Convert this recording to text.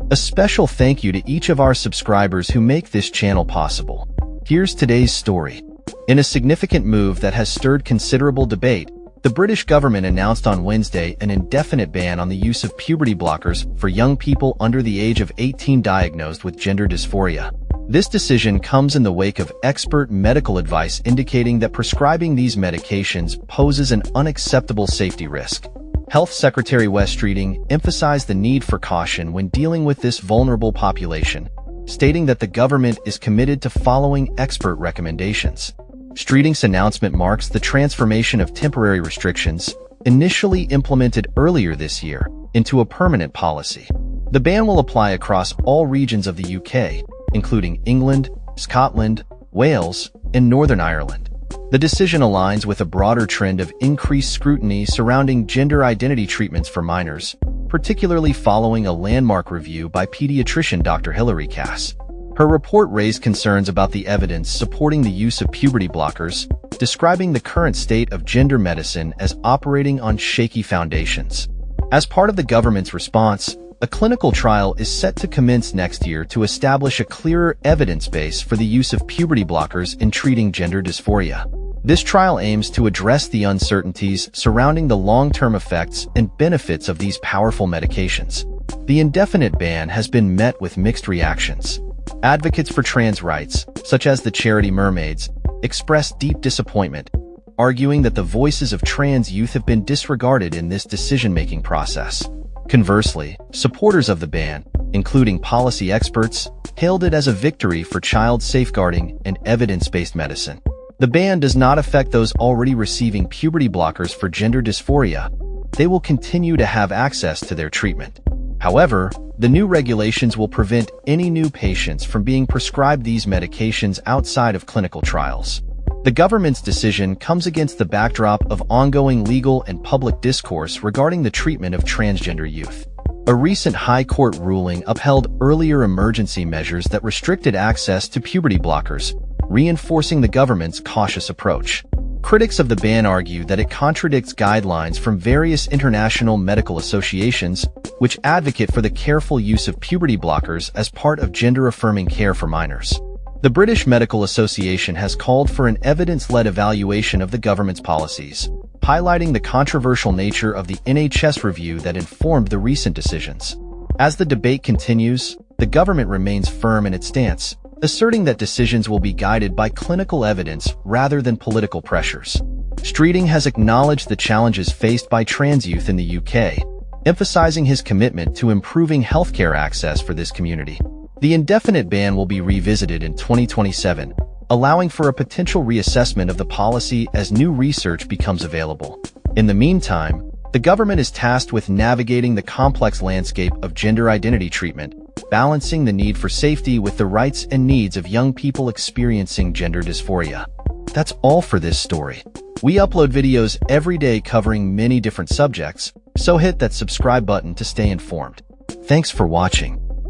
A special thank you to each of our subscribers who make this channel possible. Here's today's story. In a significant move that has stirred considerable debate, the British government announced on Wednesday an indefinite ban on the use of puberty blockers for young people under the age of 18 diagnosed with gender dysphoria. This decision comes in the wake of expert medical advice indicating that prescribing these medications poses an unacceptable safety risk. Health Secretary Wes Streeting emphasized the need for caution when dealing with this vulnerable population, stating that the government is committed to following expert recommendations. Streeting's announcement marks the transformation of temporary restrictions, initially implemented earlier this year, into a permanent policy. The ban will apply across all regions of the UK, including England, Scotland, Wales, and Northern Ireland. The decision aligns with a broader trend of increased scrutiny surrounding gender identity treatments for minors, particularly following a landmark review by pediatrician Dr. Hilary Cass. Her report raised concerns about the evidence supporting the use of puberty blockers, describing the current state of gender medicine as operating on shaky foundations. As part of the government's response, a clinical trial is set to commence next year to establish a clearer evidence base for the use of puberty blockers in treating gender dysphoria. This trial aims to address the uncertainties surrounding the long-term effects and benefits of these powerful medications. The indefinite ban has been met with mixed reactions. Advocates for trans rights, such as the charity Mermaids, express deep disappointment, arguing that the voices of trans youth have been disregarded in this decision-making process. Conversely, supporters of the ban, including policy experts, hailed it as a victory for child safeguarding and evidence-based medicine. The ban does not affect those already receiving puberty blockers for gender dysphoria. They will continue to have access to their treatment. However, the new regulations will prevent any new patients from being prescribed these medications outside of clinical trials. The government's decision comes against the backdrop of ongoing legal and public discourse regarding the treatment of transgender youth. A recent High Court ruling upheld earlier emergency measures that restricted access to puberty blockers, reinforcing the government's cautious approach. Critics of the ban argue that it contradicts guidelines from various international medical associations, which advocate for the careful use of puberty blockers as part of gender-affirming care for minors. The British Medical Association has called for an evidence-led evaluation of the government's policies, highlighting the controversial nature of the NHS review that informed the recent decisions. As the debate continues, the government remains firm in its stance, asserting that decisions will be guided by clinical evidence rather than political pressures. Streeting has acknowledged the challenges faced by trans youth in the UK, emphasizing his commitment to improving healthcare access for this community. The indefinite ban will be revisited in 2027, allowing for a potential reassessment of the policy as new research becomes available. In the meantime, the government is tasked with navigating the complex landscape of gender identity treatment, balancing the need for safety with the rights and needs of young people experiencing gender dysphoria. That's all for this story. We upload videos every day covering many different subjects, so hit that subscribe button to stay informed. Thanks for watching.